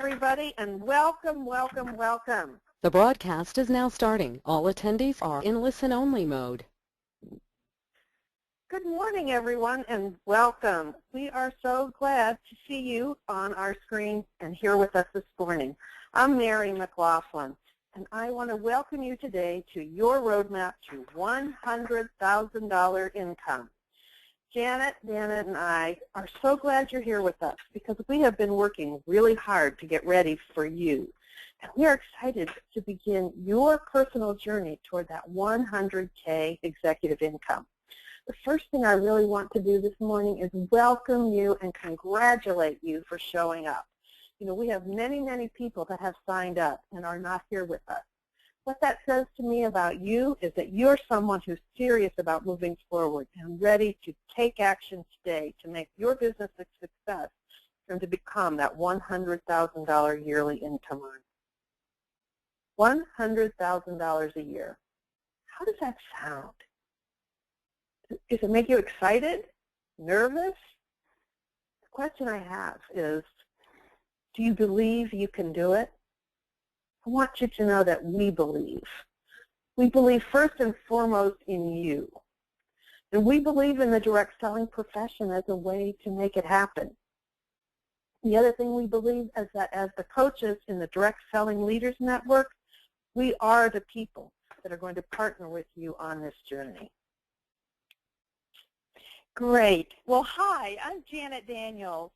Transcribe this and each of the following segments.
everybody, and welcome, welcome, welcome. The broadcast is now starting. All attendees are in listen-only mode. Good morning, everyone, and welcome. We are so glad to see you on our screen and here with us this morning. I'm Mary McLaughlin, and I want to welcome you today to your roadmap to $100,000 income. Janet, Dana, and I are so glad you're here with us because we have been working really hard to get ready for you. And we are excited to begin your personal journey toward that 100K executive income. The first thing I really want to do this morning is welcome you and congratulate you for showing up. You know, we have many, many people that have signed up and are not here with us. What that says to me about you is that you're someone who's serious about moving forward and ready to take action today to make your business a success and to become that $100,000 yearly income earner. $100,000 a year. How does that sound? Does it make you excited? Nervous? The question I have is, do you believe you can do it? I want you to know that we believe. We believe first and foremost in you. And we believe in the direct selling profession as a way to make it happen. The other thing we believe is that as the coaches in the Direct Selling Leaders Network, we are the people that are going to partner with you on this journey. Great. Well, hi, I'm Janet Daniels.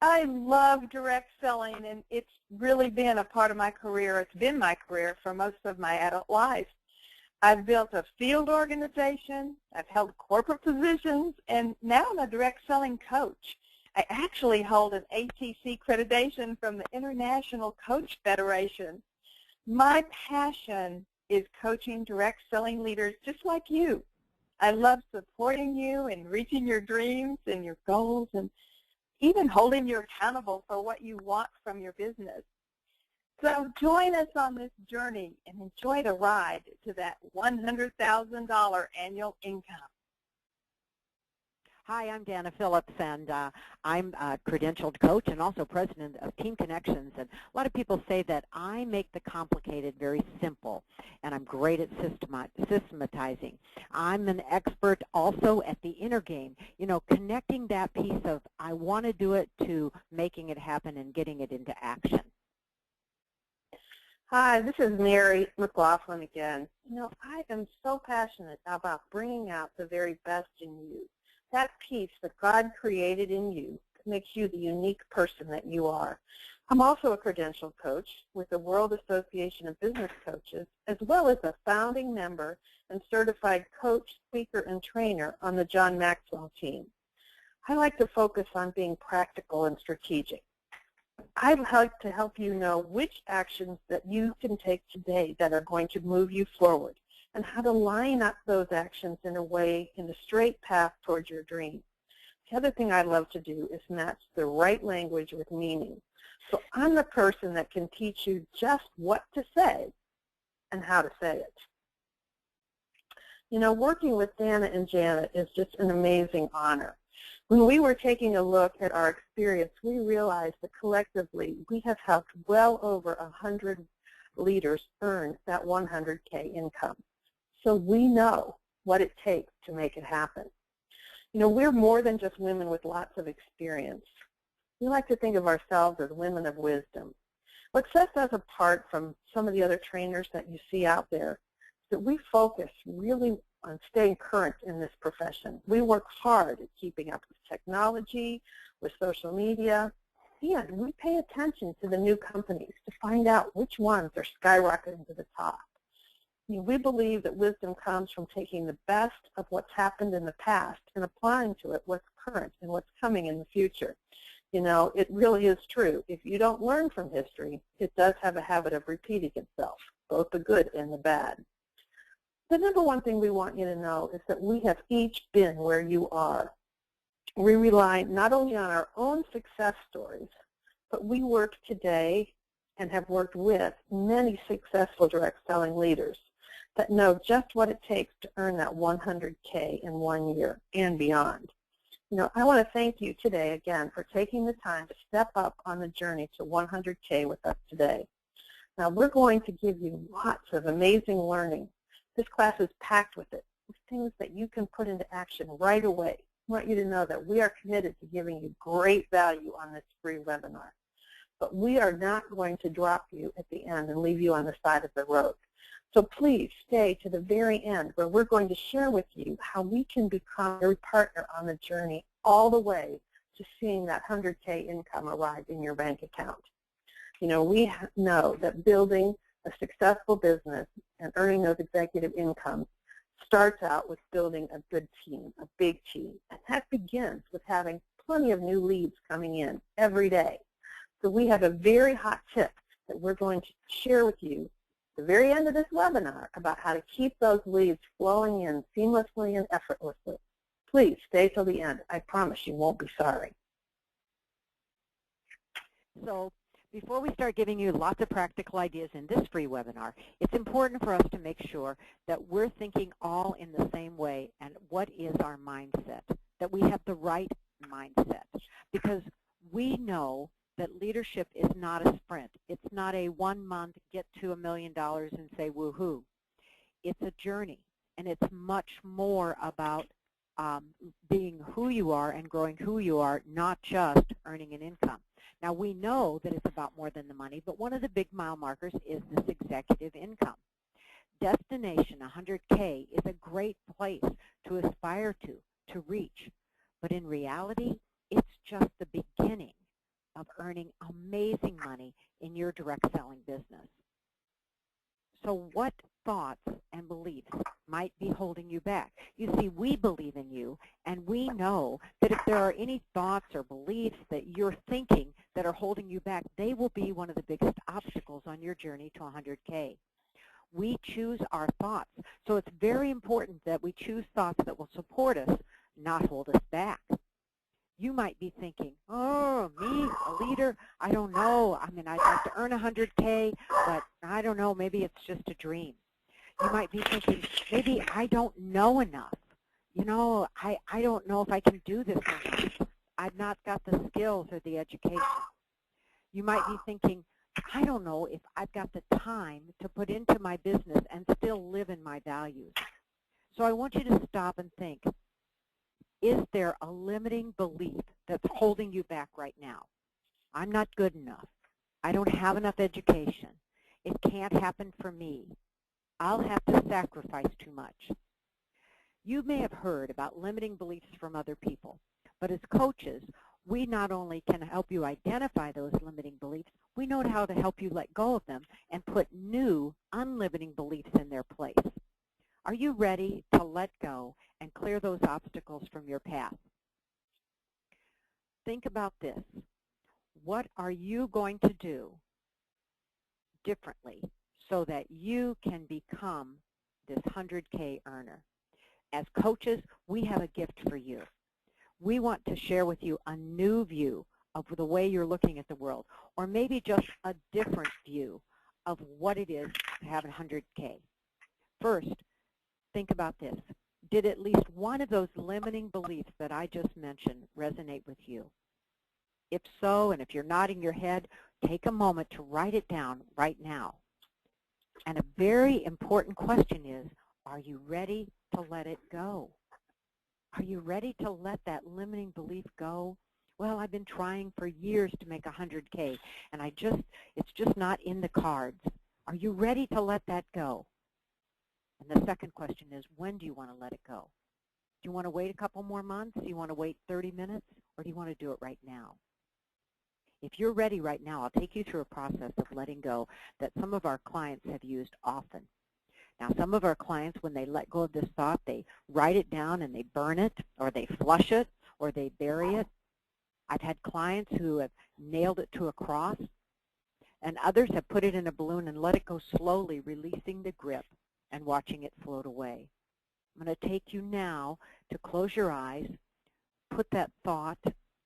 I love direct selling, and it's really been a part of my career. It's been my career for most of my adult life. I've built a field organization, I've held corporate positions, and now I'm a direct selling coach. I actually hold an ATC accreditation from the International Coach Federation. My passion is coaching direct selling leaders just like you. I love supporting you and reaching your dreams and your goals and even holding you accountable for what you want from your business. So join us on this journey and enjoy the ride to that $100,000 annual income. Hi, I'm Dana Phillips, and I'm a credentialed coach and also president of Team Connections. And a lot of people say that I make the complicated very simple, and I'm great at systematizing. I'm an expert also at the inner game, you know, connecting that piece of I want to do it to making it happen and getting it into action. Hi, this is Mary McLaughlin again. You know, I am so passionate about bringing out the very best in you. That piece that God created in you makes you the unique person that you are. I'm also a credentialed coach with the World Association of Business Coaches, as well as a founding member and certified coach, speaker, and trainer on the John Maxwell team. I like to focus on being practical and strategic. I'd like to help you know which actions that you can take today that are going to move you forward, and how to line up those actions in a straight path towards your dream. The other thing I love to do is match the right language with meaning. So I'm the person that can teach you just what to say and how to say it. You know, working with Dana and Janet is just an amazing honor. When we were taking a look at our experience, we realized that collectively we have helped well over 100 leaders earn that 100K income. So we know what it takes to make it happen. You know, we're more than just women with lots of experience. We like to think of ourselves as women of wisdom. What sets us apart from some of the other trainers that you see out there is that we focus really on staying current in this profession. We work hard at keeping up with technology, with social media, and we pay attention to the new companies to find out which ones are skyrocketing to the top. I mean, we believe that wisdom comes from taking the best of what's happened in the past and applying to it what's current and what's coming in the future. You know, it really is true. If you don't learn from history, it does have a habit of repeating itself, both the good and the bad. The number one thing we want you to know is that we have each been where you are. We rely not only on our own success stories, but we work today and have worked with many successful direct selling leaders that know just what it takes to earn that 100K in 1 year and beyond. I want to thank you today again for taking the time to step up on the journey to 100K with us today. Now, we're going to give you lots of amazing learning. This class is packed with it, with things that you can put into action right away. I want you to know that we are committed to giving you great value on this free webinar. But we are not going to drop you at the end and leave you on the side of the road. So please stay to the very end, where we're going to share with you how we can become your partner on the journey all the way to seeing that 100K income arrive in your bank account. We know that building a successful business and earning those executive incomes starts out with building a good team, a big team. And that begins with having plenty of new leads coming in every day. So we have a very hot tip that we're going to share with you at the very end of this webinar about how to keep those leads flowing in seamlessly and effortlessly. Please stay till the end. I promise you won't be sorry. So before we start giving you lots of practical ideas in this free webinar, it's important for us to make sure that we're thinking all in the same way and what is our mindset, that we have the right mindset. Because we know that leadership is not a sprint. It's not a 1 month get to $1 million and say woohoo. It's a journey, and it's much more about being who you are and growing who you are, not just earning an income. Now, we know that it's about more than the money, but one of the big mile markers is this executive income. Destination 100K is a great place to aspire to reach, but in reality, it's just the beginning of earning amazing money in your direct selling business. So what thoughts and beliefs might be holding you back? You see, we believe in you, and we know that if there are any thoughts or beliefs that you're thinking that are holding you back, they will be one of the biggest obstacles on your journey to 100K. We choose our thoughts, so it's very important that we choose thoughts that will support us, not hold us back. You might be thinking, oh, me, a leader, I don't know. I mean, I'd like to earn 100K, but I don't know, maybe it's just a dream. You might be thinking, maybe I don't know enough. I don't know if I can do this enough. I've not got the skills or the education. You might be thinking, I don't know if I've got the time to put into my business and still live in my values. So I want you to stop and think, is there a limiting belief that's holding you back right now? I'm not good enough. I don't have enough education. It can't happen for me. I'll have to sacrifice too much. You may have heard about limiting beliefs from other people, but as coaches, we not only can help you identify those limiting beliefs, we know how to help you let go of them and put new, unlimiting beliefs in their place. Are you ready to let go and clear those obstacles from your path? Think about this. What are you going to do differently so that you can become this 100K earner? As coaches, we have a gift for you. We want to share with you a new view of the way you're looking at the world, or maybe just a different view of what it is to have 100K. First, think about this. Did at least one of those limiting beliefs that I just mentioned resonate with you? If so, and if you're nodding your head, take a moment to write it down right now. And a very important question is, are you ready to let it go? Are you ready to let that limiting belief go? Well, I've been trying for years to make 100K, and it's just not in the cards. Are you ready to let that go? And the second question is, when do you want to let it go? Do you want to wait a couple more months? Do you want to wait 30 minutes? Or do you want to do it right now? If you're ready right now, I'll take you through a process of letting go that some of our clients have used often. Now, some of our clients, when they let go of this thought, they write it down and they burn it, or they flush it, or they bury it. I've had clients who have nailed it to a cross, and others have put it in a balloon and let it go slowly, releasing the grip and watching it float away. I'm going to take you now to close your eyes, put that thought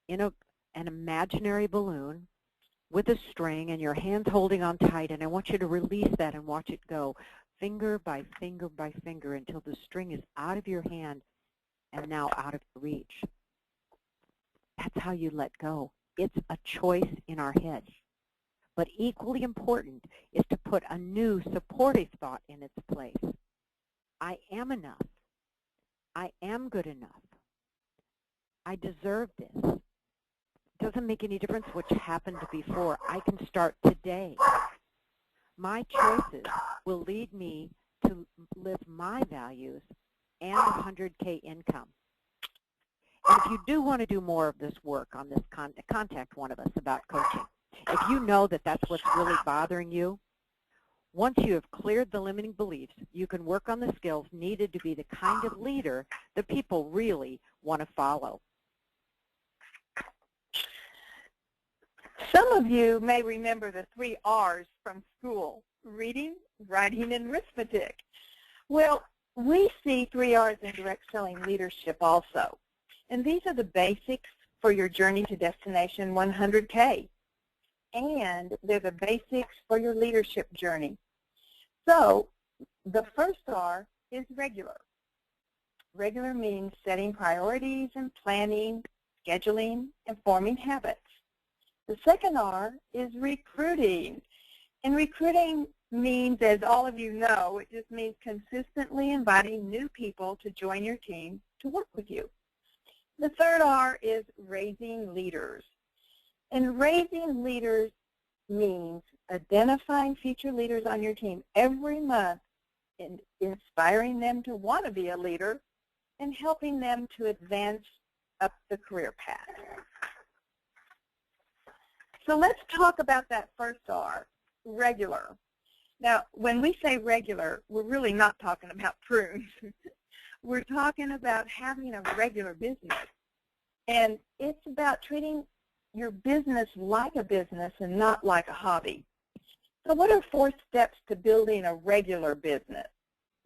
in an imaginary balloon with a string, and your hands holding on tight, and I want you to release that and watch it go finger by finger by finger until the string is out of your hand and now out of your reach. how you let go. It's a choice in our heads. But equally important is to put a new supportive thought in its place. I am enough. I am good enough. I deserve this. It doesn't make any difference what happened before. I can start today. My choices will lead me to live my values and a 100K income. And if you do want to do more of this work on this, contact one of us about coaching. If you know that that's what's really bothering you, once you have cleared the limiting beliefs, you can work on the skills needed to be the kind of leader that people really want to follow. Some of you may remember the 3 R's from school: reading, writing, and arithmetic. Well, we see 3 R's in direct selling leadership also. And these are the basics for your journey to destination 100K. And they're the basics for your leadership journey. So the first R is regular. Regular means setting priorities and planning, scheduling, and forming habits. The second R is recruiting. And recruiting means, as all of you know, it just means consistently inviting new people to join your team to work with you. The third R is raising leaders. And raising leaders means identifying future leaders on your team every month and inspiring them to want to be a leader and helping them to advance up the career path. So let's talk about that first R, regular. Now, when we say regular, we're really not talking about prunes. We're talking about having a regular business. And it's about treating your business like a business and not like a hobby. So what are 4 steps to building a regular business?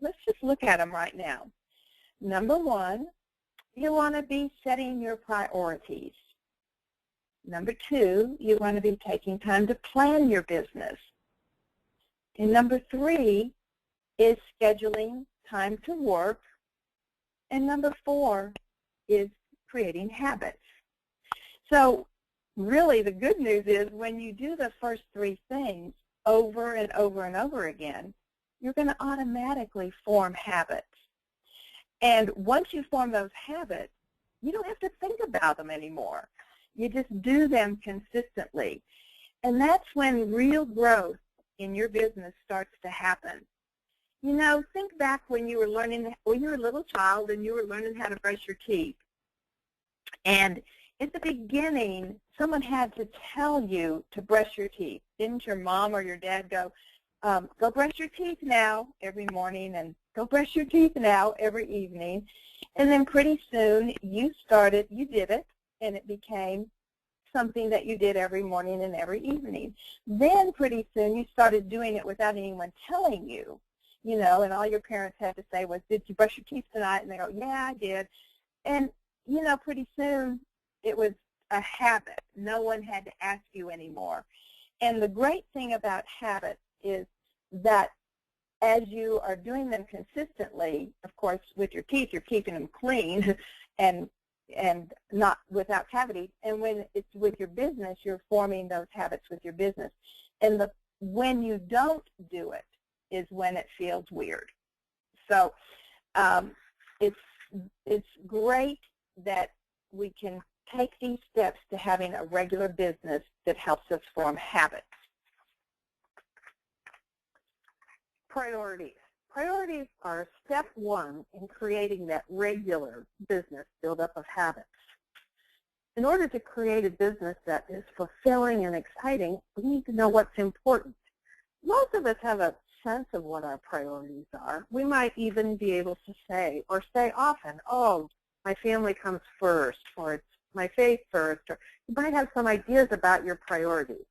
Let's just look at them right now. Number 1, you want to be setting your priorities. Number 2, you want to be taking time to plan your business. And number 3 is scheduling time to work. And number 4 is creating habits. So really the good news is when you do the first 3 things over and over and over again, you're going to automatically form habits. And once you form those habits, you don't have to think about them anymore. You just do them consistently. And that's when real growth in your business starts to happen. You know, think back when you were learning, when you were a little child and you were learning how to brush your teeth. And at the beginning, someone had to tell you to brush your teeth. Didn't your mom or your dad go brush your teeth now every morning and go brush your teeth now every evening? And then pretty soon you did it, and it became something that you did every morning and every evening. Then pretty soon you started doing it without anyone telling you, you know, and all your parents had to say was, did you brush your teeth tonight? And they go, yeah, I did. And, you know, pretty soon it was a habit. No one had to ask you anymore. And the great thing about habits is that as you are doing them consistently, of course, with your teeth, you're keeping them clean and not without cavities. And when it's with your business, you're forming those habits with your business. And when you don't do it is when it feels weird. So it's great that we can take these steps to having a regular business that helps us form habits. Priorities. Priorities are step 1 in creating that regular business buildup of habits. In order to create a business that is fulfilling and exciting, we need to know what's important. Most of us have a sense of what our priorities are. We might even be able to say often, oh, my family comes first, or it's my faith first, or you might have some ideas about your priorities.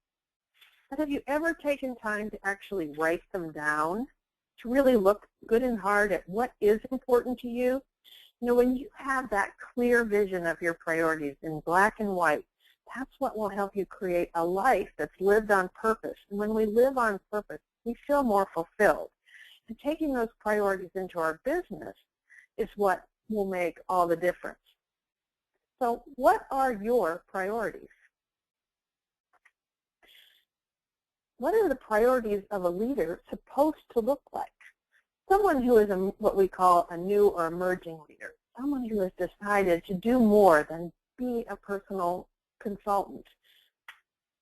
But have you ever taken time to actually write them down, to really look good and hard at what is important to you? You know, when you have that clear vision of your priorities in black and white, that's what will help you create a life that's lived on purpose. And when we live on purpose, we feel more fulfilled. And taking those priorities into our business is what will make all the difference. So what are your priorities? What are the priorities of a leader supposed to look like? Someone who is what we call a new or emerging leader, someone who has decided to do more than be a personal consultant.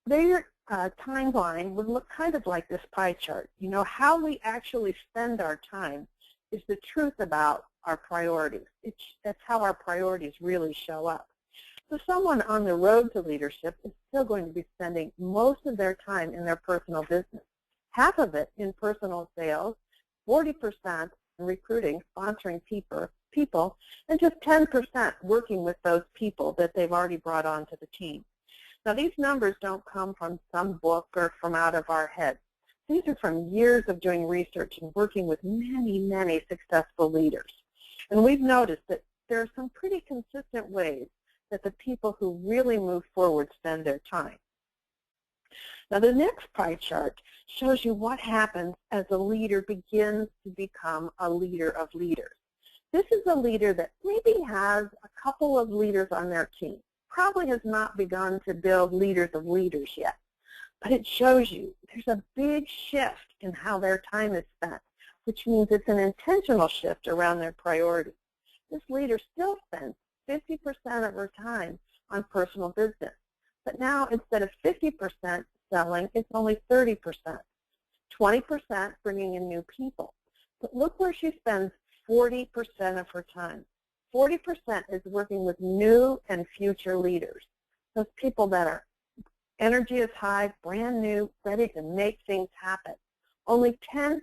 Their timeline would look kind of like this pie chart. You know, how we actually spend our time is the truth about our priorities. That's how our priorities really show up. So someone on the road to leadership is still going to be spending most of their time in their personal business, half of it in personal sales, 40% in recruiting, sponsoring people, and just 10% working with those people that they've already brought onto the team. Now, these numbers don't come from some book or from out of our heads. These are from years of doing research and working with many, many successful leaders. And we've noticed that there are some pretty consistent ways that the people who really move forward spend their time. Now, the next pie chart shows you what happens as a leader begins to become a leader of leaders. This is a leader that maybe has a couple of leaders on their team, probably has not begun to build leaders of leaders yet, but it shows you there's a big shift in how their time is spent, which means it's an intentional shift around their priorities. This leader still spends 50% of her time on personal business, but now instead of 50% selling, it's only 30%, 20% bringing in new people. But look where she spends 40% of her time. 40% is working with new and future leaders, those people that are energy is high, brand new, ready to make things happen. Only 10%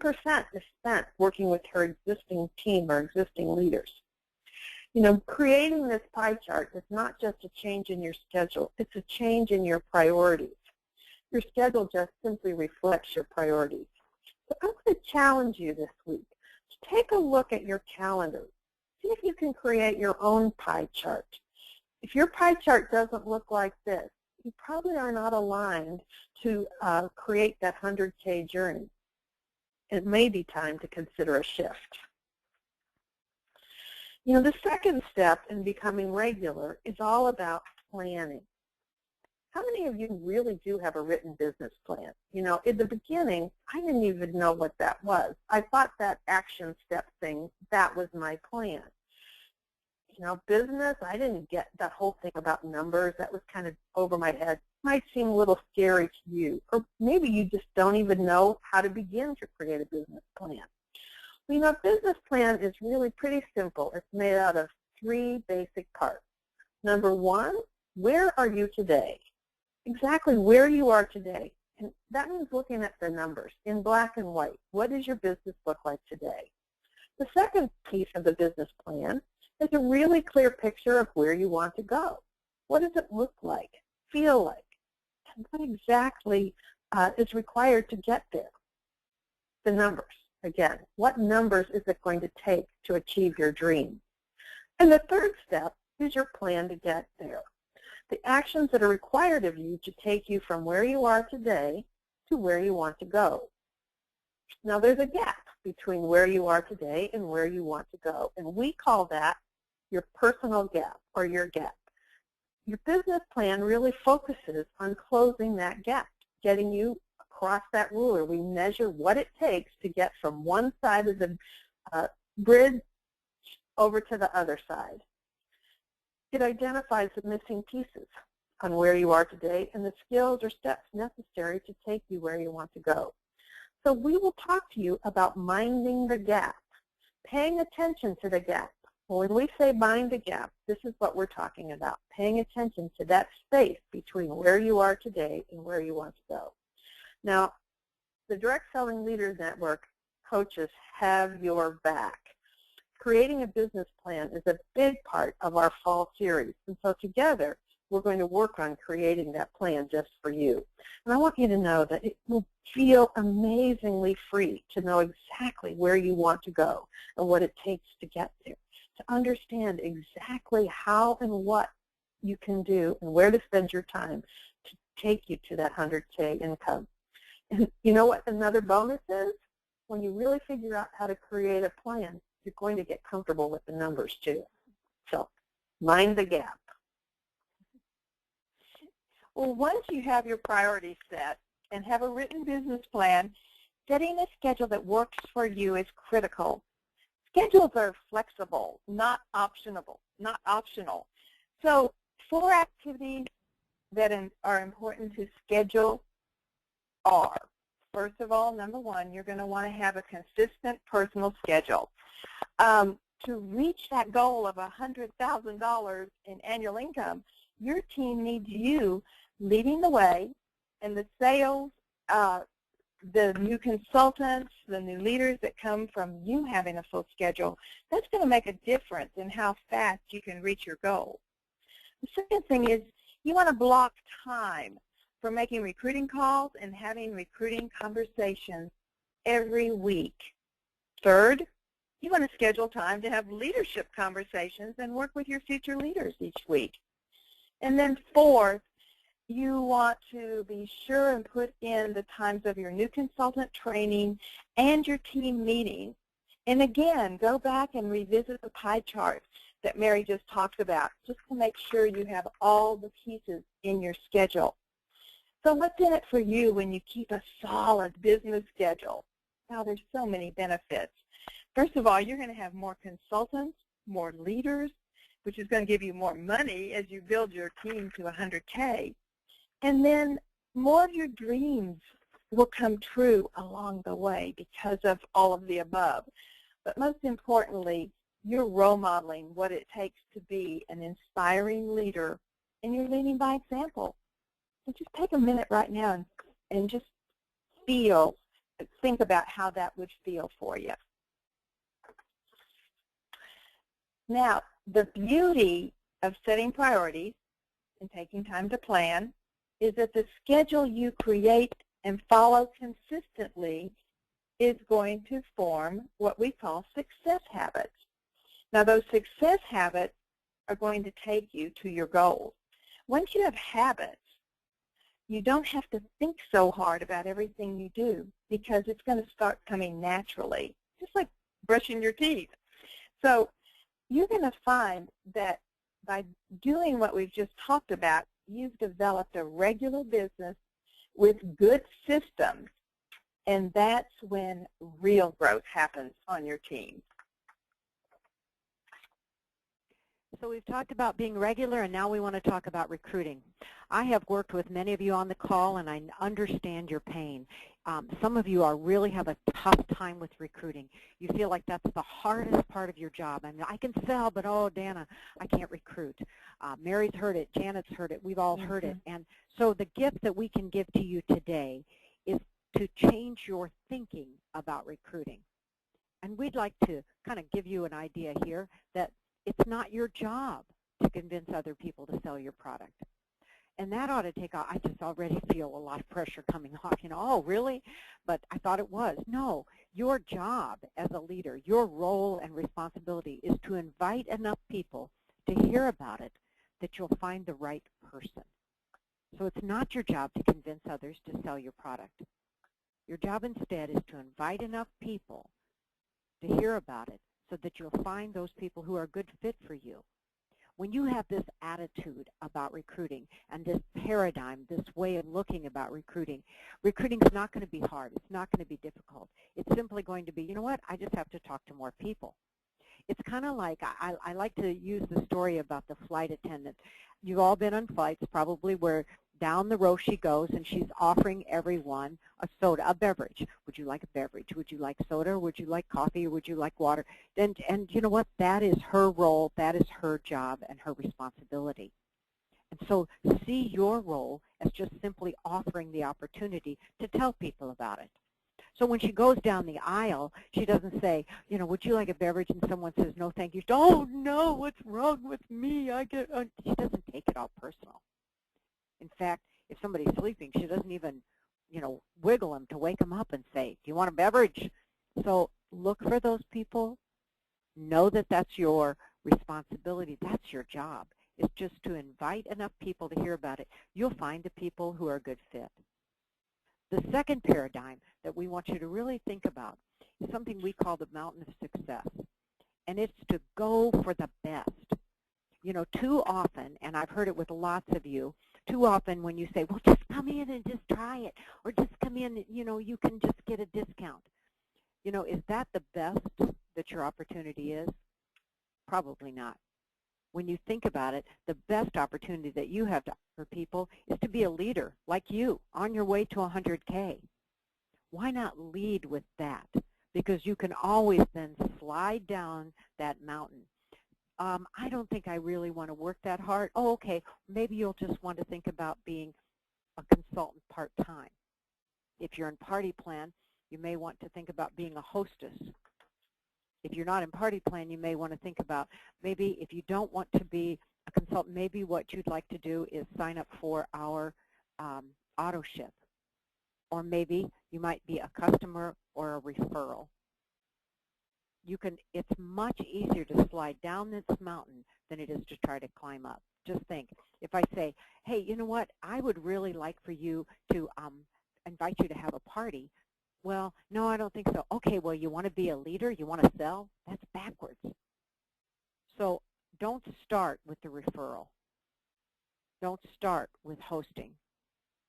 is spent working with her existing team or existing leaders. You know, creating this pie chart is not just a change in your schedule, it's a change in your priorities. Your schedule just simply reflects your priorities. So I'm going to challenge you this week to take a look at your calendar. See if you can create your own pie chart. If your pie chart doesn't look like this, you probably are not aligned to create that 100K journey. It may be time to consider a shift. You know, the second step in becoming regular is all about planning. How many of you really do have a written business plan? You know, in the beginning, I didn't even know what that was. I thought that action step thing, that was my plan. You know, business, I didn't get that whole thing about numbers. That was kind of over my head. Might seem a little scary to you, or maybe you just don't even know how to begin to create a business plan. Well, you know, a business plan is really pretty simple. It's made out of 3 basic parts. Number 1, where are you today? Exactly where you are today. And that means looking at the numbers in black and white. What does your business look like today? The second piece of the business plan is a really clear picture of where you want to go. What does it look like, feel like, and what exactly is required to get there? The numbers. Again, what numbers is it going to take to achieve your dream? And the third step is your plan to get there. The actions that are required of you to take you from where you are today to where you want to go. Now, there's a gap between where you are today and where you want to go, and we call that your personal gap or your gap. Your business plan really focuses on closing that gap, getting you across that ruler. We measure what it takes to get from one side of the bridge over to the other side. It identifies the missing pieces on where you are today and the skills or steps necessary to take you where you want to go. So we will talk to you about minding the gap, paying attention to the gap. Well, when we say mind the gap, this is what we're talking about, paying attention to that space between where you are today and where you want to go. Now, the Direct Selling Leaders Network coaches have your back. Creating a business plan is a big part of our fall series, and so together we're going to work on creating that plan just for you. And I want you to know that it will feel amazingly free to know exactly where you want to go and what it takes to get there, to understand exactly how and what you can do and where to spend your time to take you to that 100K income. And you know what another bonus is? When you really figure out how to create a plan, you're going to get comfortable with the numbers too. So mind the gap. Well, once you have your priorities set and have a written business plan, setting a schedule that works for you is critical. Schedules are flexible, not optional. So 4 activities that are important to schedule are, first of all, number 1, you're going to want to have a consistent personal schedule. To reach that goal of $100,000 in annual income, your team needs you leading the way, and the sales, the new consultants, the new leaders that come from you having a full schedule, that's going to make a difference in how fast you can reach your goal. The second thing is you want to block time for making recruiting calls and having recruiting conversations every week. Third, you want to schedule time to have leadership conversations and work with your future leaders each week. And then fourth, you want to be sure and put in the times of your new consultant training and your team meetings. And again, go back and revisit the pie chart that Mary just talked about, just to make sure you have all the pieces in your schedule. So what's in it for you when you keep a solid business schedule? Now, there's so many benefits. First of all, you're going to have more consultants, more leaders, which is going to give you more money as you build your team to 100K. And then more of your dreams will come true along the way because of all of the above. But most importantly, you're role modeling what it takes to be an inspiring leader, and you're leading by example. So just take a minute right now and just think about how that would feel for you. Now, the beauty of setting priorities and taking time to plan is that the schedule you create and follow consistently is going to form what we call success habits. Now, those success habits are going to take you to your goals. Once you have habits, you don't have to think so hard about everything you do because it's going to start coming naturally, just like brushing your teeth. So you're going to find that by doing what we've just talked about, you've developed a regular business with good systems, and that's when real growth happens on your team. So we've talked about being regular, and now we want to talk about recruiting. I have worked with many of you on the call, and I understand your pain. Some of you really have a tough time with recruiting. You feel like that's the hardest part of your job. I mean, I can sell, but oh, Dana, I can't recruit. Mary's heard it. Janet's heard it. We've all heard it. And so the gift that we can give to you today is to change your thinking about recruiting. And we'd like to kind of give you an idea here that it's not your job to convince other people to sell your product. And that ought to take off. I just already feel a lot of pressure coming off. You know, oh, really? But I thought it was. No, your job as a leader, your role and responsibility is to invite enough people to hear about it that you'll find the right person. So it's not your job to convince others to sell your product. Your job instead is to invite enough people to hear about it so that you'll find those people who are a good fit for you. When you have this attitude about recruiting and this paradigm, this way of looking about recruiting, recruiting's not going to be hard. It's not going to be difficult. It's simply going to be, you know what, I just have to talk to more people. It's kind of like, I like to use the story about the flight attendant. You've all been on flights probably where down the row she goes and she's offering everyone a soda, a beverage. Would you like a beverage? Would you like soda? Or would you like coffee? Or would you like water? And you know what? That is her role. That is her job and her responsibility. And so see your role as just simply offering the opportunity to tell people about it. So when she goes down the aisle, she doesn't say, you know, would you like a beverage? And someone says, no, thank you. Oh, no, what's wrong with me? She doesn't take it all personal. In fact, if somebody's sleeping, she doesn't even, you know, wiggle them to wake them up and say, do you want a beverage? So look for those people. Know that that's your responsibility. That's your job. It's just to invite enough people to hear about it. You'll find the people who are a good fit. The second paradigm that we want you to really think about is something we call the mountain of success. And it's to go for the best. You know, too often, and I've heard it with lots of you, too often when you say, well, just come in and just try it, or just come in, you can just get a discount. Is that the best that your opportunity is? Probably not. When you think about it, the best opportunity that you have to offer people is to be a leader like you on your way to 100K. Why not lead with that? Because you can always then slide down that mountain. I don't think I really want to work that hard. Oh, okay, maybe you'll just want to think about being a consultant part-time. If you're in party plan, you may want to think about being a hostess. If you're not in party plan, you may want to think about maybe if you don't want to be a consultant, maybe what you'd like to do is sign up for our auto ship. Or maybe you might be a customer or a referral. It's much easier to slide down this mountain than it is to try to climb up. Just think, if I say, hey, you know what, I would really like for you to invite you to have a party. Well, no, I don't think so. Okay, well, you want to be a leader? You want to sell? That's backwards. So don't start with the referral. Don't start with hosting.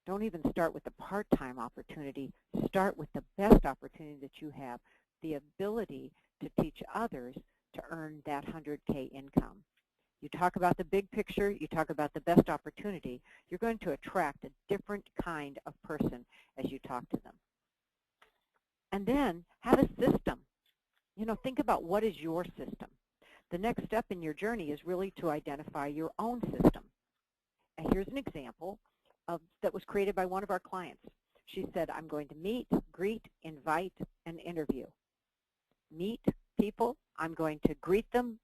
Don't even start with the part-time opportunity. Start with the best opportunity that you have, the ability to teach others to earn that 100K income. You talk about the big picture, you talk about the best opportunity, you're going to attract a different kind of person as you talk to them. And then have a system. Think about what is your system. The next step in your journey is really to identify your own system. And here's an example that was created by one of our clients. She said, I'm going to meet, greet, invite, and interview. Meet people, I'm going to greet them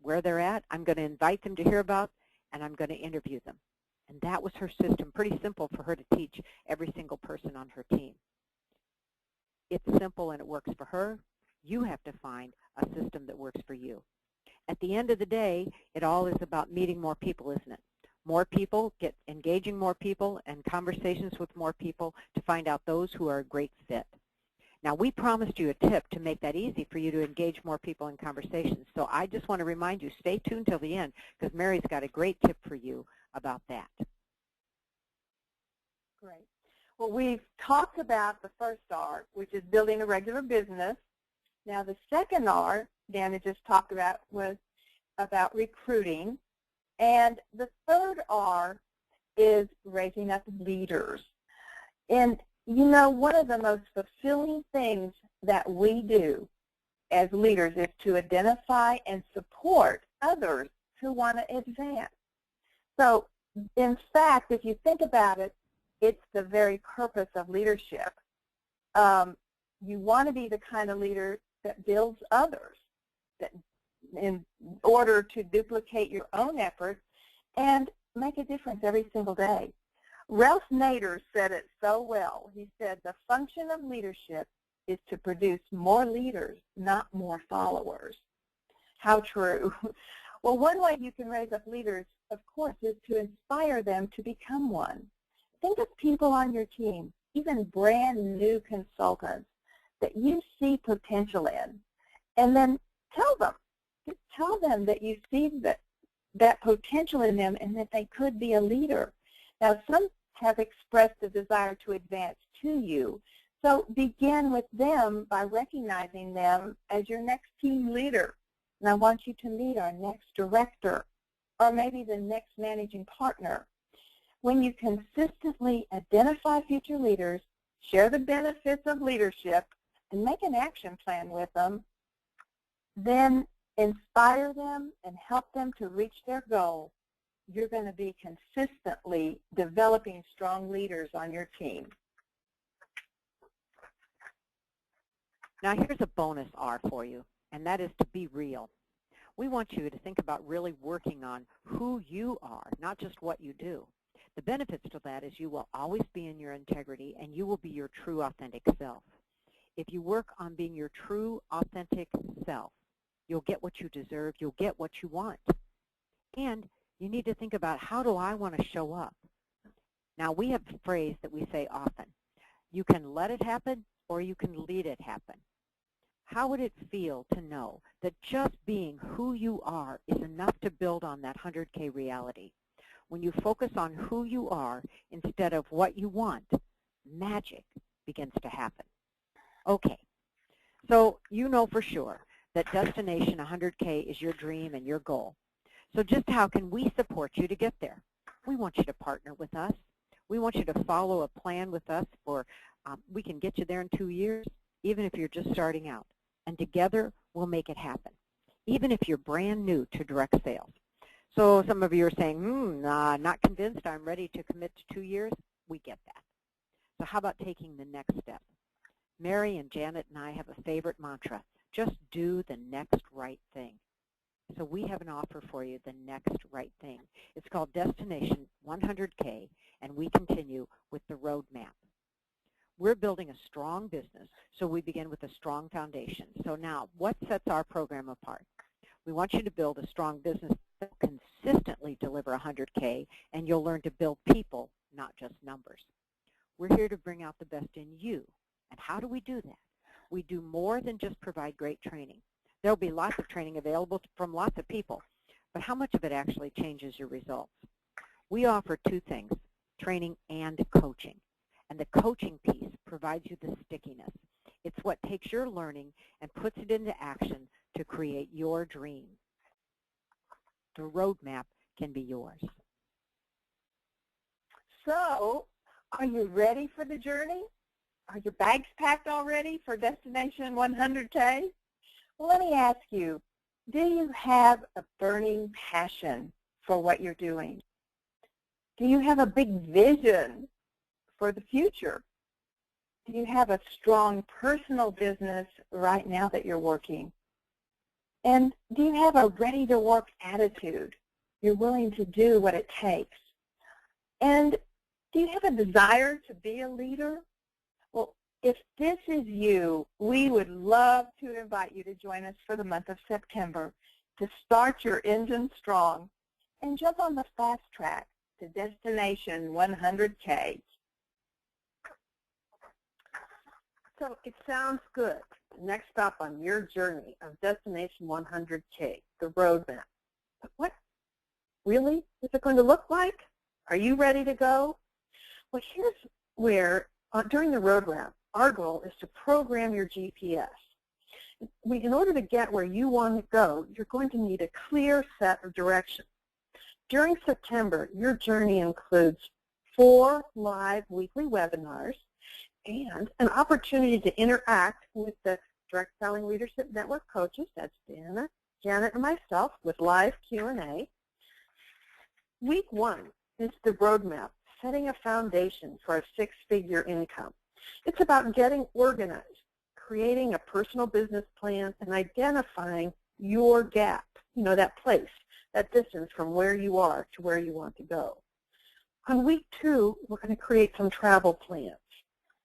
where they're at, I'm going to invite them to hear about, and I'm going to interview them. And that was her system, pretty simple for her to teach every single person on her team. It's simple and it works for her. You have to find a system that works for you. At the end of the day, it all is about meeting more people, isn't it? More people, engaging more people, and conversations with more people to find out those who are a great fit. Now, we promised you a tip to make that easy for you to engage more people in conversations. So I just want to remind you, stay tuned till the end, because Mary's got a great tip for you about that. Great. Well, we've talked about the first R, which is building a regular business. Now, the second R, Dana just talked about, was about recruiting. And the third R is raising up leaders. And one of the most fulfilling things that we do as leaders is to identify and support others who want to advance. So, in fact, if you think about it, it's the very purpose of leadership. You want to be the kind of leader that builds others, that in order to duplicate your own efforts and make a difference every single day. Ralph Nader said it so well. He said, the function of leadership is to produce more leaders, not more followers. How true. Well, one way you can raise up leaders, of course, is to inspire them to become one. Think of people on your team, even brand new consultants, that you see potential in, and then tell them. Just tell them that you see that potential in them and that they could be a leader. Now, some have expressed a desire to advance to you, so begin with them by recognizing them as your next team leader. And I want you to meet our next director or maybe the next managing partner. When you consistently identify future leaders, share the benefits of leadership, and make an action plan with them, then inspire them and help them to reach their goal, you're going to be consistently developing strong leaders on your team. Now here's a bonus R for you, and that is to be real. We want you to think about really working on who you are, not just what you do. The benefits to that is you will always be in your integrity and you will be your true, authentic self. If you work on being your true, authentic self, you'll get what you deserve, you'll get what you want. And you need to think about, how do I want to show up? Now, we have a phrase that we say often. You can let it happen or you can lead it happen. How would it feel to know that just being who you are is enough to build on that 100K reality? When you focus on who you are instead of what you want, magic begins to happen. Okay, so you know for sure that Destination 100K is your dream and your goal. So just how can we support you to get there? We want you to partner with us. We want you to follow a plan with us for, we can get you there in 2 years, even if you're just starting out. And together, we'll make it happen, even if you're brand new to direct sales. So some of you are saying, not convinced, I'm ready to commit to 2 years. We get that. So how about taking the next step? Mary and Janet and I have a favorite mantra, just do the next right thing. So we have an offer for you, the next right thing. It's called Destination 100K, and we continue with the roadmap. We're building a strong business, so we begin with a strong foundation. So now, what sets our program apart? We want you to build a strong business that will consistently deliver 100K, and you'll learn to build people, not just numbers. We're here to bring out the best in you. And how do we do that? We do more than just provide great training. There'll be lots of training available from lots of people, but how much of it actually changes your results? We offer 2 things, training and coaching. And the coaching piece provides you the stickiness. It's what takes your learning and puts it into action to create your dream. The roadmap can be yours. So, are you ready for the journey? Are your bags packed already for Destination 100K? Well, let me ask you, do you have a burning passion for what you're doing? Do you have a big vision for the future? Do you have a strong personal business right now that you're working? And do you have a ready-to-work attitude? You're willing to do what it takes. And do you have a desire to be a leader? Well, if this is you, we would love to invite you to join us for the month of September to start your engine strong and jump on the fast track to Destination 100K. So it sounds good. Next stop on your journey of Destination 100K, the roadmap. But what really is it going to look like? Are you ready to go? Well, here's where, during the roadmap, our goal is to program your GPS. In order to get where you want to go, you're going to need a clear set of directions. During September, your journey includes 4 live weekly webinars and an opportunity to interact with the Direct Selling Leadership Network coaches, that's Janet and myself, with live Q&A. Week 1 is the roadmap, setting a foundation for a 6-figure income. It's about getting organized, creating a personal business plan, and identifying your gap, that place, that distance from where you are to where you want to go. On week 2, we're going to create some travel plans.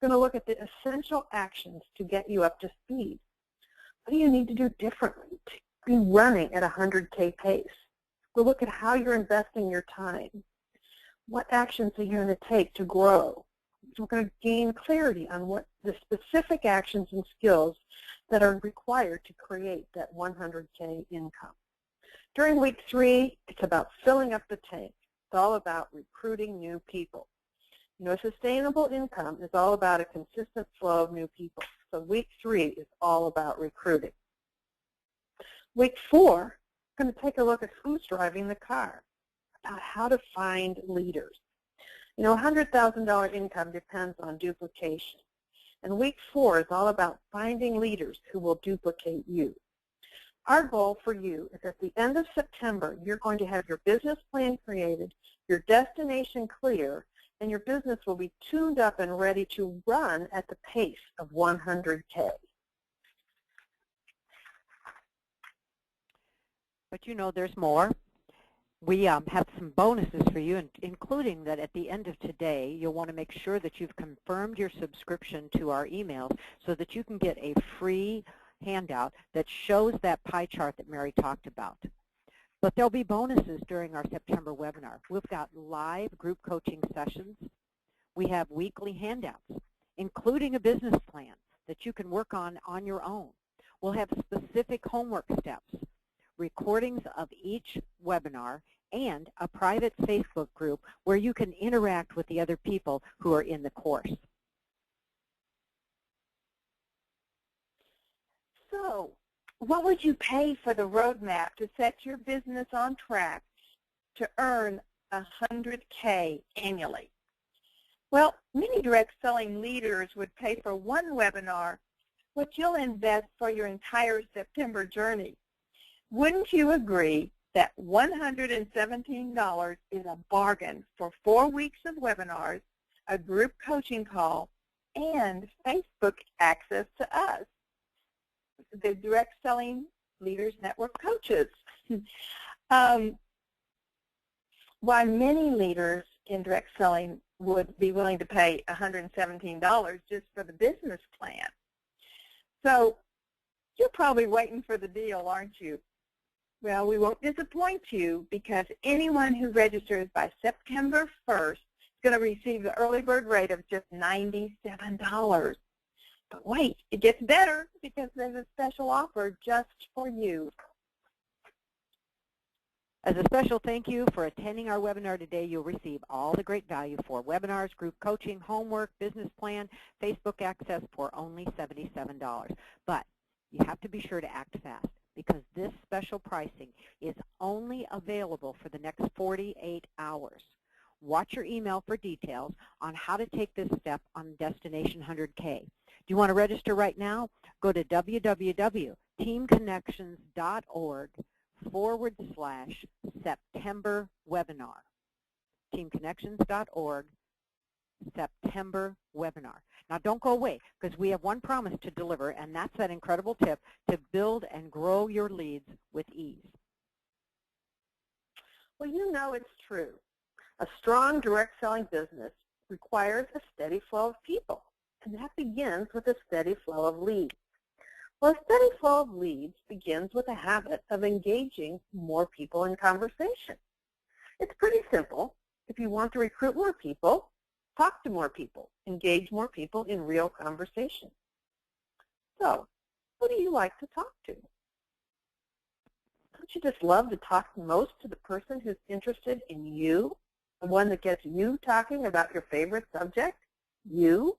We're going to look at the essential actions to get you up to speed. What do you need to do differently to be running at 100K pace? We'll look at how you're investing your time. What actions are you going to take to grow? We're going to gain clarity on what the specific actions and skills that are required to create that 100K income. During week 3, it's about filling up the tank. It's all about recruiting new people. Sustainable income is all about a consistent flow of new people. So week 3 is all about recruiting. Week 4, we're going to take a look at who's driving the car, about how to find leaders. $100,000 income depends on duplication. And week 4 is all about finding leaders who will duplicate you. Our goal for you is at the end of September, you're going to have your business plan created, your destination clear, and your business will be tuned up and ready to run at the pace of 100K. But there's more. We have some bonuses for you, including that at the end of today, you'll want to make sure that you've confirmed your subscription to our emails so that you can get a free handout that shows that pie chart that Mary talked about. But there'll be bonuses during our September webinar. We've got live group coaching sessions. We have weekly handouts, including a business plan that you can work on your own. We'll have specific homework steps, recordings of each webinar, and a private Facebook group where you can interact with the other people who are in the course. So, what would you pay for the roadmap to set your business on track to earn $100K annually? Well, many direct selling leaders would pay for one webinar what you'll invest for your entire September journey. Wouldn't you agree that $117 is a bargain for 4 weeks of webinars, a group coaching call, and Facebook access to us, the Direct Selling Leaders Network coaches? While many leaders in direct selling would be willing to pay $117 just for the business plan. So you're probably waiting for the deal, aren't you? Well, we won't disappoint you because anyone who registers by September 1st is going to receive the early bird rate of just $97. But wait, it gets better because there's a special offer just for you. As a special thank you for attending our webinar today, you'll receive all the great value for webinars, group coaching, homework, business plan, Facebook access for only $77. But you have to be sure to act fast because this special pricing is only available for the next 48 hours. Watch your email for details on how to take this step on Destination 100K. Do you want to register right now? Go to www.teamconnections.org/September webinar. teamconnections.org/September webinar. Now don't go away because we have one promise to deliver, and that's that incredible tip to build and grow your leads with ease. Well, you know it's true. A strong direct selling business requires a steady flow of people, and that begins with a steady flow of leads. Well, a steady flow of leads begins with a habit of engaging more people in conversation. It's pretty simple. If you want to recruit more people, talk to more people, engage more people in real conversation. So, who do you like to talk to? Don't you just love to talk most to the person who's interested in you, the one that gets you talking about your favorite subject, you?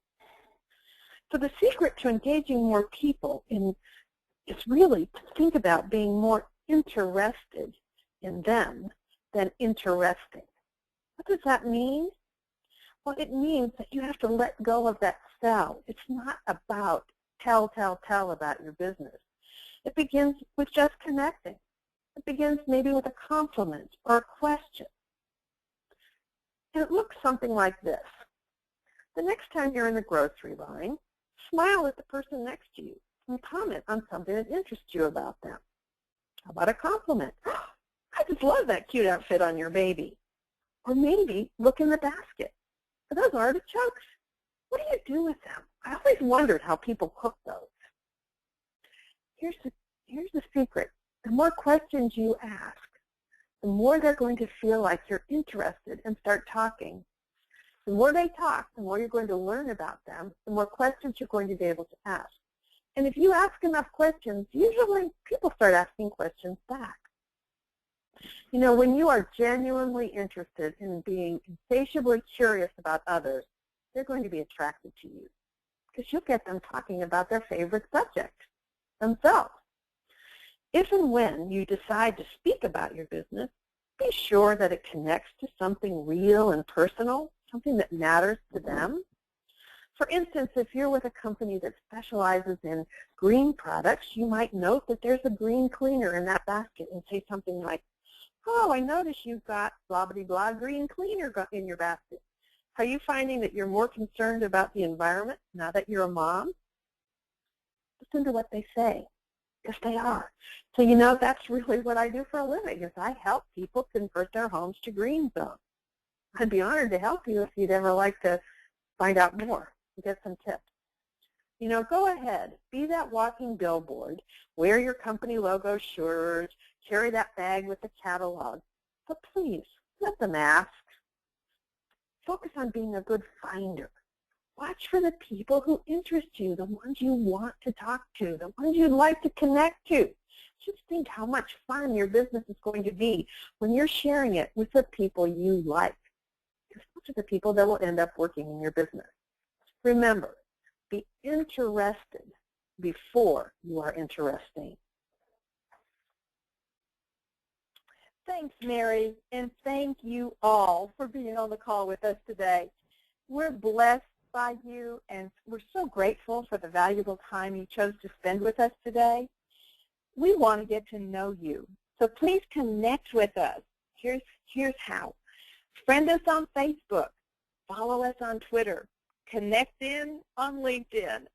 So the secret to engaging more people is really to think about being more interested in them than interesting. What does that mean? Well, it means that you have to let go of that sell. It's not about tell about your business. It begins with just connecting. It begins maybe with a compliment or a question. And it looks something like this. The next time you're in the grocery line, smile at the person next to you and comment on something that interests you about them. How about a compliment? I just love that cute outfit on your baby. Or maybe look in the basket. Are those artichokes? What do you do with them? I always wondered how people cook those. Here's the secret. The more questions you ask, the more they're going to feel like you're interested and start talking. The more they talk, the more you're going to learn about them, the more questions you're going to be able to ask. And if you ask enough questions, usually people start asking questions back. You know, when you are genuinely interested in being insatiably curious about others, they're going to be attracted to you because you'll get them talking about their favorite subject themselves. If and when you decide to speak about your business, be sure that it connects to something real and personal, something that matters to them. For instance, if you're with a company that specializes in green products, you might note that there's a green cleaner in that basket and say something like, oh, I notice you've got blah-blah-blah green cleaner in your basket. Are you finding that you're more concerned about the environment now that you're a mom? Listen to what they say, because they are. So you know that's really what I do for a living, is I help people convert their homes to green zones. I'd be honored to help you if you'd ever like to find out more and get some tips. You know, go ahead, be that walking billboard, wear your company logo shirts, carry that bag with the catalog, but please, let them ask. Focus on being a good finder. Watch for the people who interest you, the ones you want to talk to, the ones you'd like to connect to. Just think how much fun your business is going to be when you're sharing it with the people you like. Because those are the people that will end up working in your business. Remember, be interested before you are interesting. Thanks, Mary, and thank you all for being on the call with us today. We're blessed by you, and we're so grateful for the valuable time you chose to spend with us today. We want to get to know you, so please connect with us. Here's how. Friend us on Facebook, follow us on Twitter, connect in on LinkedIn,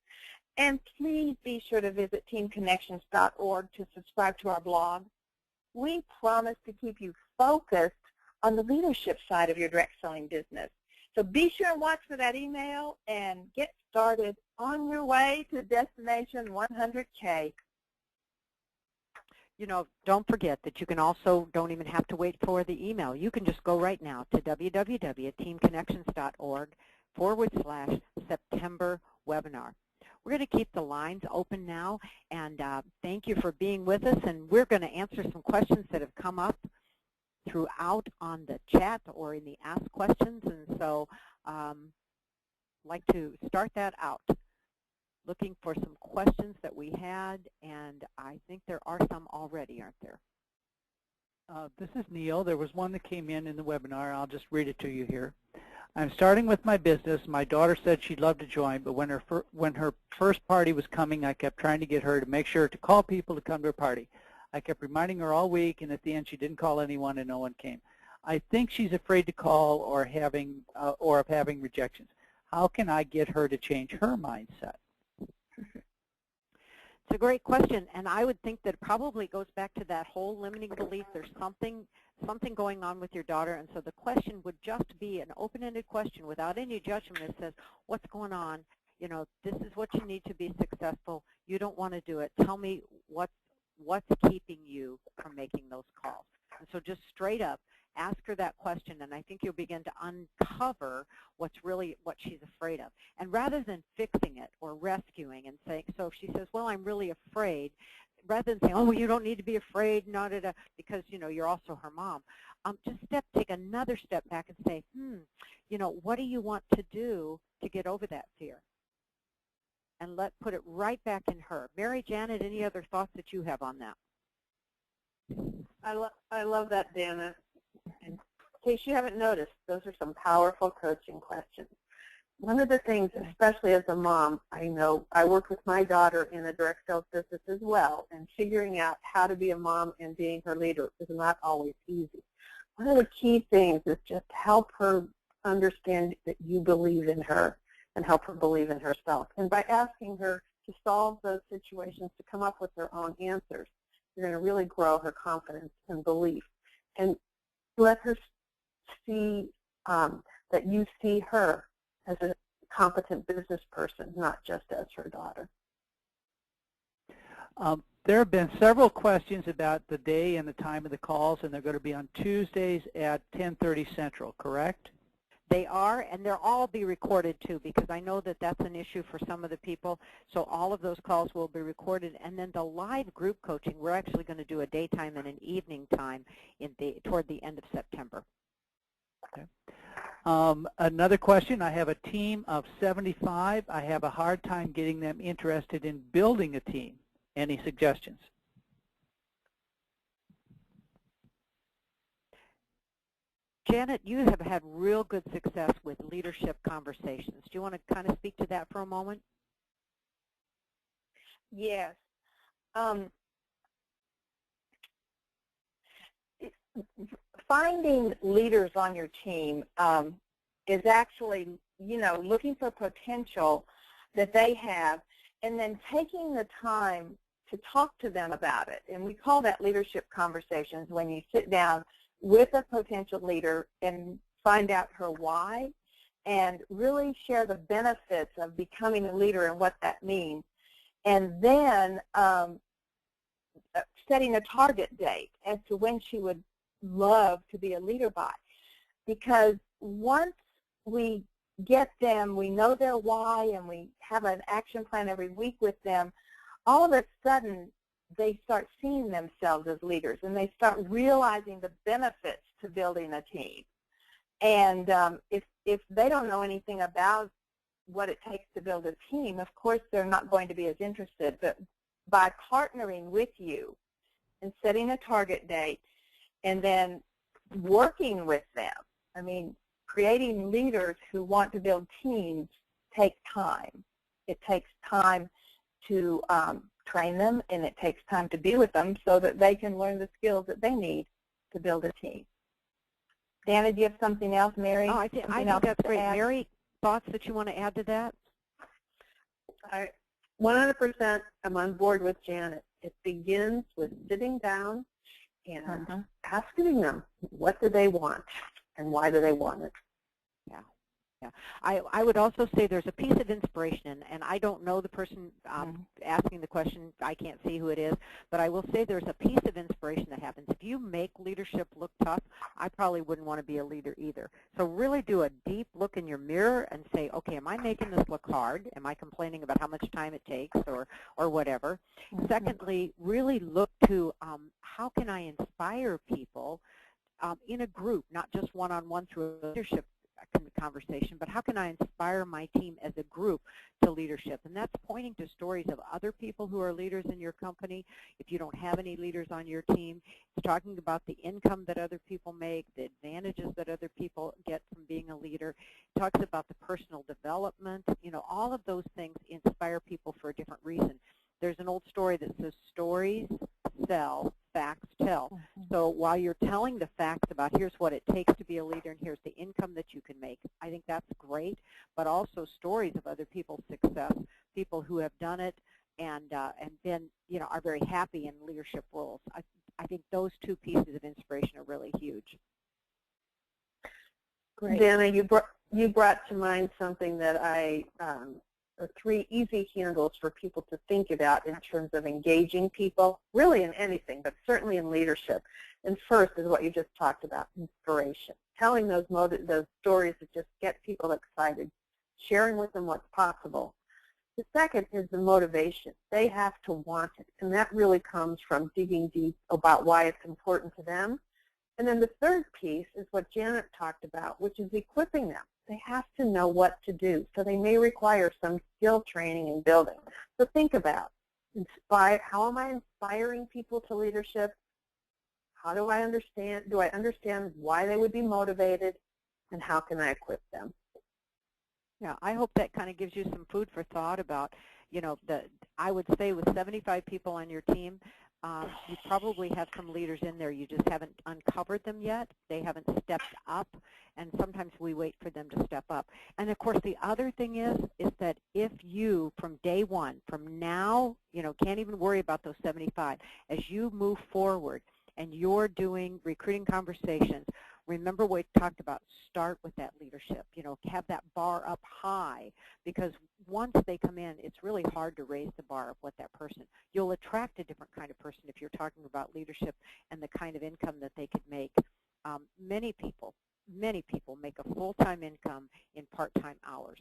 and please be sure to visit teamconnections.org to subscribe to our blog. We promise to keep you focused on the leadership side of your direct selling business. So be sure and watch for that email and get started on your way to Destination 100K. You know, don't forget that you can also, don't even have to wait for the email. You can just go right now to www.teamconnections.org/September webinar. We're going to keep the lines open now, and thank you for being with us, and we're going to answer some questions that have come up throughout on the chat or in the Ask Questions, and so I'd like to start that out. Looking for some questions that we had, and I think there are some already, aren't there? This is Neil. There was one that came in the webinar. I'll just read it to you here. I'm starting with my business. My daughter said she'd love to join, but when her first party was coming, I kept trying to get her to make sure to call people to come to her party. I kept reminding her all week, and at the end she didn't call anyone and no one came. I think she's afraid to call or of having rejections. How can I get her to change her mindset? It's a great question, and I would think that it probably goes back to that whole limiting belief. There's something going on with your daughter, and so the question would just be an open-ended question without any judgment. It says, what's going on? You know, this is what you need to be successful. You don't want to do it. Tell me what's keeping you from making those calls. And so just straight up, ask her that question, and I think you'll begin to uncover what she's afraid of. And rather than fixing it or rescuing and saying, so if she says, well, I'm really afraid, rather than saying, oh, well, you don't need to be afraid, because, you know, you're also her mom, just take another step back and say, you know, what do you want to do to get over that fear? And put it right back in her. Mary Janet, any other thoughts that you have on that? I love that, Dana. In case you haven't noticed, those are some powerful coaching questions. One of the things, especially as a mom, I know I work with my daughter in a direct sales business as well, and figuring out how to be a mom and being her leader is not always easy. One of the key things is just help her understand that you believe in her and help her believe in herself. And by asking her to solve those situations, to come up with her own answers, you're going to really grow her confidence and belief. And let her see that you see her as a competent business person, not just as her daughter. There have been several questions about the day and the time of the calls, and they're going to be on Tuesdays at 10:30 Central, correct? They are, and they'll all be recorded too, because I know that that's an issue for some of the people. So all of those calls will be recorded, and then the live group coaching, we're actually going to do a daytime and an evening time toward the end of September. Okay. Another question, I have a team of 75. I have a hard time getting them interested in building a team. Any suggestions? Janet, you have had real good success with leadership conversations. Do you want to kind of speak to that for a moment? Yes. Finding leaders on your team is actually, you know, looking for potential that they have and then taking the time to talk to them about it. And we call that leadership conversations, when you sit down with a potential leader and find out her why and really share the benefits of becoming a leader and what that means. And then setting a target date as to when she would love to be a leader by. Because once we get them, we know their why, and we have an action plan every week with them, all of a sudden they start seeing themselves as leaders, and they start realizing the benefits to building a team. And if they don't know anything about what it takes to build a team, of course they're not going to be as interested. But by partnering with you and setting a target date and then working with them, I mean, creating leaders who want to build teams takes time. It takes time to train them, and it takes time to be with them so that they can learn the skills that they need to build a team. Dana, do you have something else? Mary? Oh, I think that's great. Mary, thoughts that you want to add to that? I 100% am on board with Janet. It begins with sitting down and asking them, what do they want and why do they want it? Yeah. Yeah. I would also say there's a piece of inspiration, and I don't know the person asking the question. I can't see who it is, but I will say there's a piece of inspiration that happens. If you make leadership look tough, I probably wouldn't want to be a leader either. So really do a deep look in your mirror and say, okay, am I making this look hard? Am I complaining about how much time it takes or whatever? Secondly, really look to how can I inspire people in a group, not just one-on-one through a leadership conversation, but how can I inspire my team as a group to leadership? And that's pointing to stories of other people who are leaders in your company. If you don't have any leaders on your team, it's talking about the income that other people make, the advantages that other people get from being a leader. It talks about the personal development. You know, all of those things inspire people for a different reason. There's an old story that says stories sell, facts tell. So while you're telling the facts about here's what it takes to be a leader and here's the income that you can make, I think that's great, but also stories of other people's success, people who have done it and been, you know, are very happy in leadership roles. I think those two pieces of inspiration are really huge. Great. Dana, you brought to mind something that or 3 easy handles for people to think about in terms of engaging people, really in anything, but certainly in leadership. And first is what you just talked about, inspiration. Telling those stories that just get people excited, sharing with them what's possible. The second is the motivation. They have to want it, and that really comes from digging deep about why it's important to them. And then the third piece is what Janet talked about, which is equipping them. They have to know what to do, so they may require some skill training and building. So think about, how am I inspiring people to leadership? How do I understand why they would be motivated, and how can I equip them? Yeah, I hope that kind of gives you some food for thought about, you know, I would say with 75 people on your team, you probably have some leaders in there. You just haven't uncovered them yet. They haven't stepped up, and sometimes we wait for them to step up. And, of course, the other thing is that if you, from day one, from now, you know, can't even worry about those 75, as you move forward and you're doing recruiting conversations, remember what we talked about, start with that leadership. You know, have that bar up high, because once they come in, it's really hard to raise the bar of what that person, you'll attract a different kind of person if you're talking about leadership and the kind of income that they could make. Many people make a full-time income in part-time hours.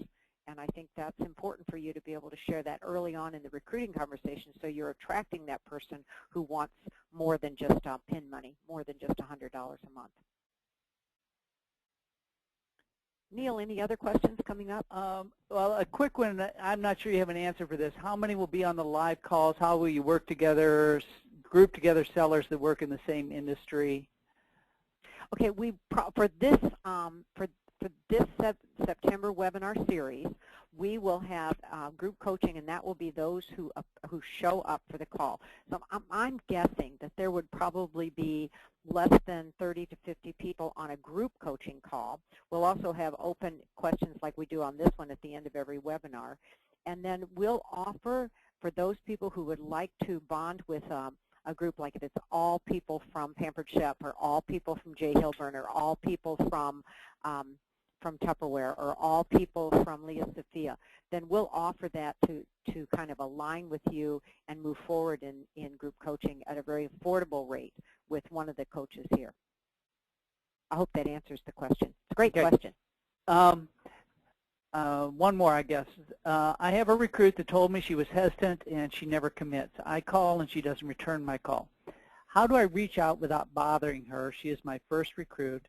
And I think that's important for you to be able to share that early on in the recruiting conversation, so you're attracting that person who wants more than just pin money, more than just $100 a month. Neil, any other questions coming up? Well, a quick one. I'm not sure you have an answer for this. How many will be on the live calls? How will you work together, group together sellers that work in the same industry? Okay, for this September webinar series, we will have group coaching, and that will be those who show up for the call. So I'm guessing that there would probably be less than 30 to 50 people on a group coaching call. We'll also have open questions like we do on this one at the end of every webinar. And then we'll offer, for those people who would like to bond with a group, like if it's all people from Pampered Chef, or all people from J. Hilburn, or all people from Tupperware, or all people from Leah Sophia, then we'll offer that to kind of align with you and move forward in group coaching at a very affordable rate with one of the coaches here. I hope that answers the question. It's a great question. One more, I guess. I have a recruit that told me she was hesitant and she never commits. I call and she doesn't return my call. How do I reach out without bothering her? She is my first recruit.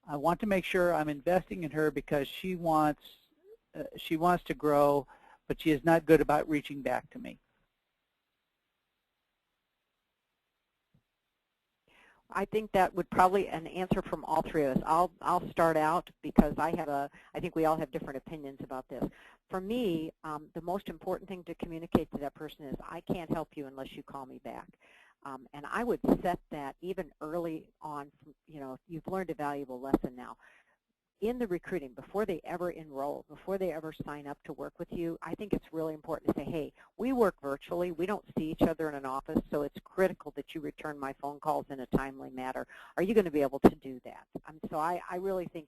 I want to make sure I'm investing in her because she wants to grow, but she is not good about reaching back to me. I think that would probably an answer from all three of us. I'll start out because I think we all have different opinions about this. For me, the most important thing to communicate to that person is I can't help you unless you call me back. And I would set that even early on. You know, you've learned a valuable lesson now. In the recruiting, before they ever enroll, before they ever sign up to work with you, I think it's really important to say, hey, we work virtually. We don't see each other in an office, so it's critical that you return my phone calls in a timely manner. Are you going to be able to do that? So I really think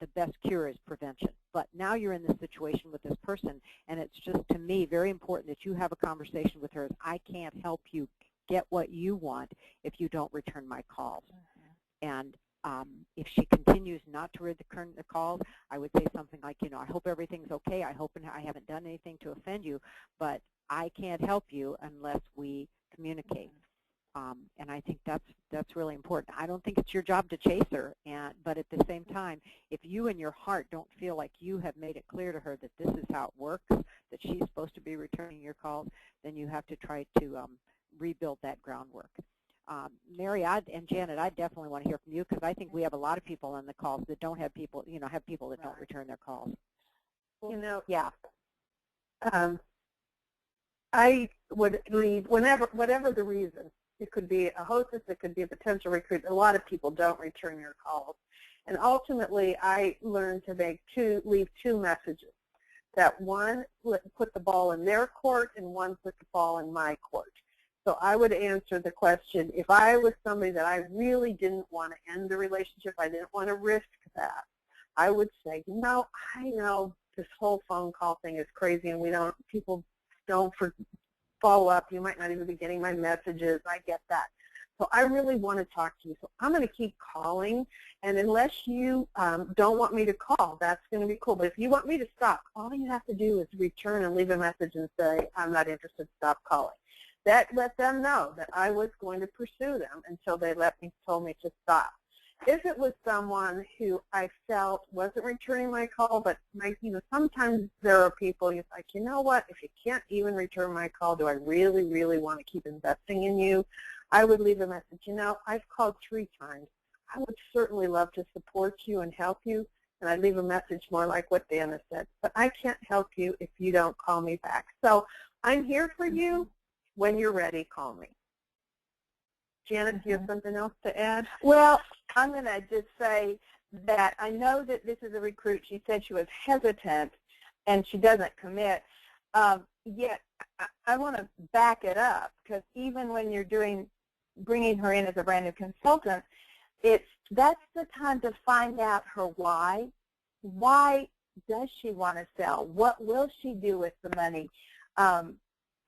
the best cure is prevention. But now you're in this situation with this person, and it's just, to me, very important that you have a conversation with her. I can't help you get what you want if you don't return my calls. And if she continues not to return the calls, I would say something like, you know, I hope everything's okay. I hope I haven't done anything to offend you, but I can't help you unless we communicate. And I think that's really important. I don't think it's your job to chase her, but at the same time, if you in your heart don't feel like you have made it clear to her that this is how it works, that she's supposed to be returning your calls, then you have to try to rebuild that groundwork. Mary and Janet, I definitely want to hear from you because I think we have a lot of people on the calls that don't have people, you know, have people that don't return their calls. You know, Yeah. I would leave whatever the reason. It could be a hostess, it could be a potential recruit. A lot of people don't return your calls. And ultimately, I learned to leave two messages. That one, put the ball in their court, and one, put the ball in my court. So I would answer the question, if I was somebody that I really didn't want to end the relationship, I didn't want to risk that, I would say, no, I know this whole phone call thing is crazy and people don't follow up. You might not even be getting my messages. I get that. So I really want to talk to you. So I'm going to keep calling. And unless you don't want me to call, that's going to be cool. But if you want me to stop, all you have to do is return and leave a message and say, I'm not interested, stop calling. That let them know that I was going to pursue them until they told me to stop. If it was someone who I felt wasn't returning my call, but sometimes there are people you're like, you know what, if you can't even return my call, do I really, really want to keep investing in you? I would leave a message, you know, I've called 3 times. I would certainly love to support you and help you, and I'd leave a message more like what Dana said, but I can't help you if you don't call me back. So I'm here for you. When you're ready, call me. Janet, do you have something else to add? Well, I'm going to just say that I know that this is a recruit. She said she was hesitant and she doesn't commit. Yet I want to back it up, because even when you're bringing her in as a brand new consultant, that's the time to find out her why. Why does she want to sell? What will she do with the money?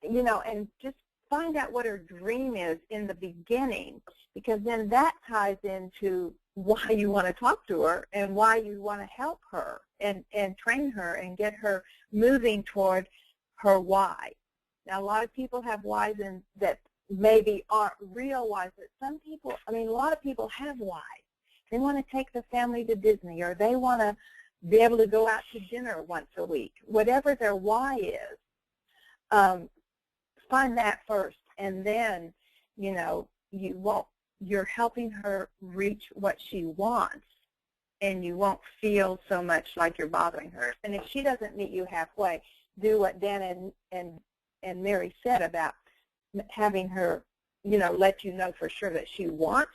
You know, and just find out what her dream is in the beginning, because then that ties into why you want to talk to her and why you want to help her and train her and get her moving toward her why. Now, a lot of people have whys that maybe aren't real whys, but some people, I mean, a lot of people have whys. They want to take the family to Disney, or they want to be able to go out to dinner once a week. Whatever their why is, find that first, and then, you know, you're helping her reach what she wants, and you won't feel so much like you're bothering her. And if she doesn't meet you halfway, do what Dana and Mary said about having her, you know, let you know for sure that she wants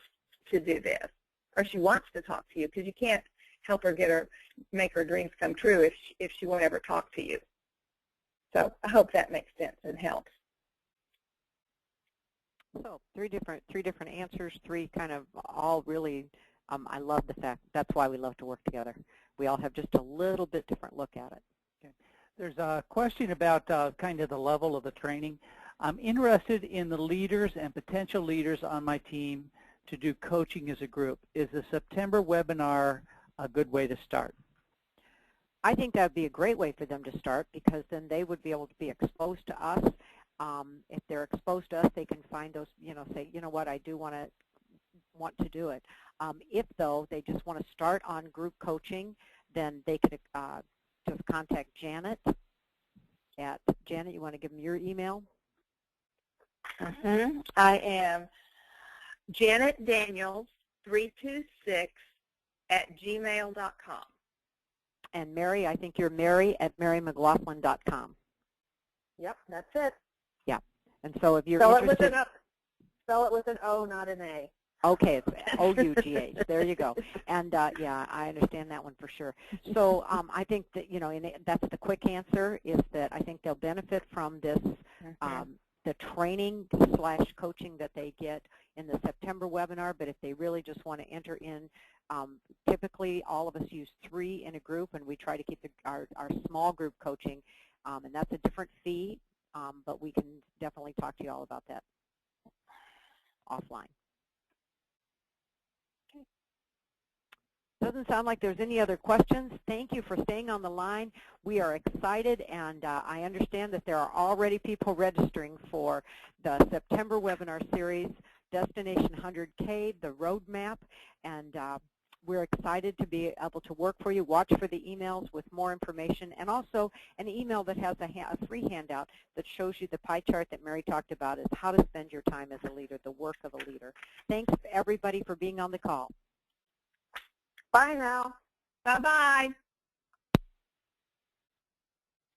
to do this, or she wants to talk to you, because you can't help her make her dreams come true if she won't ever talk to you. So I hope that makes sense and helps. So three different answers, three kind of all really, I love the fact, that's why we love to work together. We all have just a little bit different look at it. Okay. There's a question about kind of the level of the training. I'm interested in the leaders and potential leaders on my team to do coaching as a group. Is the September webinar a good way to start? I think that would be a great way for them to start, because then they would be able to be exposed to us. If they're exposed to us, they can find those, say, you know what, I do want to do it. If, though, they just want to start on group coaching, then they could just contact Janet. Janet, you want to give them your email? Mm-hmm. I am Janet Daniels 326 @gmail.com. And Mary, I think you're Mary at MaryMcLaughlin.com. Yep, that's it. Yeah. And so if you're Spell interested, spell it with an O, not an A. okay, it's O-U-G-H. There you go. And yeah, I understand that one for sure. So I think that, and that's the quick answer, is that I think they'll benefit from this, the training / coaching that they get in the September webinar. But if they really just want to enter in, typically all of us use 3 in a group, and we try to keep our small group coaching, and that's a different fee, but we can definitely talk to you all about that offline. Doesn't sound like there's any other questions. Thank you for staying on the line. We are excited, and I understand that there are already people registering for the September webinar series, Destination 100K, the roadmap, and we're excited to be able to work for you. Watch for the emails with more information, and also an email that has a free handout that shows you the pie chart that Mary talked about, is how to spend your time as a leader, the work of a leader. Thanks, everybody, for being on the call. Bye now. Bye-bye.